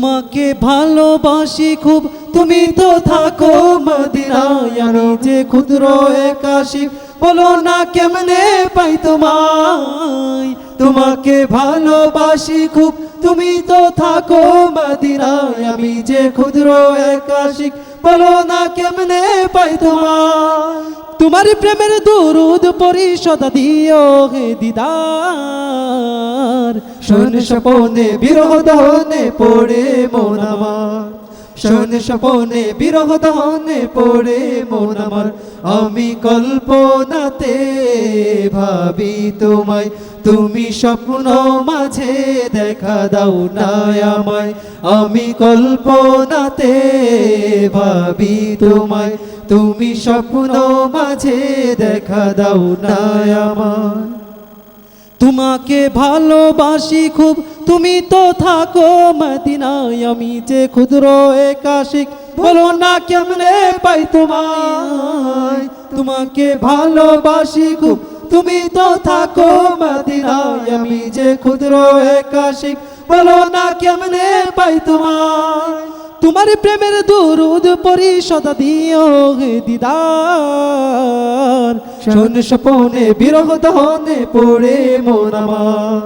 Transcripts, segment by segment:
তোমাকে ভালোবাসি খুব, তুমি তো থাকো মদিনায়। আমি যে ক্ষুদ্র এক আশিক, বলো না কেমনে পাই তোমায়। তোমাকে ভালোবাসি খুব, তুমি তো থাকো মদিনায়। আমি যে ক্ষুদ্র এক আশিক, বলো না কেমনে পাই তোমায়। তোমার প্রেমের দুরুদ পড়ি সদা দিও হে দিদার। শোন স্বপনে বিরহ দহনে পড়ে মন আমার, শোন স্বপনে বিরহ দহনে পড়ে মন আমার। আমি কল্পনাতে ভাবি তোমায়, তুমি স্বপ্ন মাঝে দেখা দাও না আমায়। আমি কল্পনাতে ভাবি তোমায়, তুমি স্বপ্ন মাঝে দেখা দাও না আমায়। তোমাকে ভালোবাসি খুব, তুমি তো থাকো মদিনায়। আমি যে ক্ষুদ্র এক আশিক, বলো না কেমনে পাই তোমায়। তোমাকে ভালোবাসি খুব, তুমি তো থাকো মদিনায়। আমি যে ক্ষুদ্র এক আশিক, বলো না কেমনে পাই তোমায়। তোমার প্রেমের দুরুদ পড়ি সদা দিও হে দিদার। শোন স্বপনে বিরহ দহনে পড়ে মন আমার,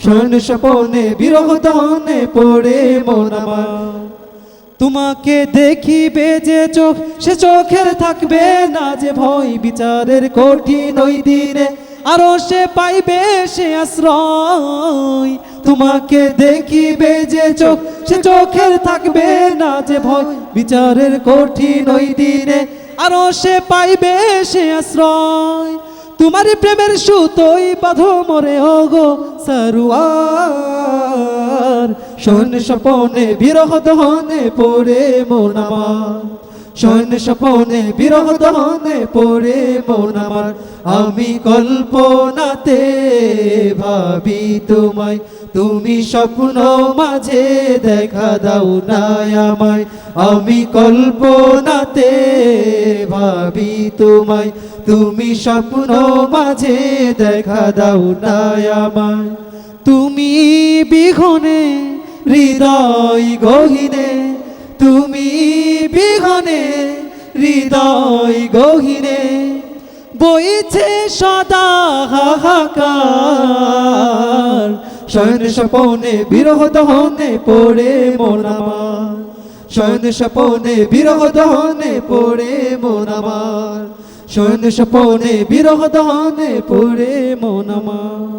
শোন স্বপনে বিরহ দহনে পড়ে মন আমার। তোমাকে দেখিবে যে চোখ, সে চোখের থাকবে না যে ভয়। বিচারের কঠিন ওই দিনে আরো সে পাইবে সে আশ্রয়। তোমাকে দেখিবে যে চোখ, সে চোখের থাকবে না যে ভয়। বিচারের কঠিন ওই দিনে আরো সে পাইবে সে আশ্রয়। তোমার প্রেমের সুতোই বাঁধো মরে ওগো সারুয়ার। শোন স্বপনে বিরহ দহনে পড়ে মন আমার, শোন স্বপনে বিরহ দহনে পড়ে মন আমার। আমি কল্পনাতে ভাবি তোমায়, তুমি স্বপ্ন মাঝে দেখা দাও না আমায়। আমি কল্পনাতে ভাবি তোমায়, তুমি স্বপ্ন মাঝে দেখা দাও না আমায়। তুমি বিঘনে হৃদয় গহীনে, তুমি বিঘনে হৃদয় গহীনে বইছে সদা হাহাকার। শয়ন স্বপনে বিরহ দহনে পড়ে মন আমার, শয়ন স্বপনে বিরহ দহনে পড়ে মন আমার, শয়ন স্বপনে বিরহ দহনে পড়ে মন আমার।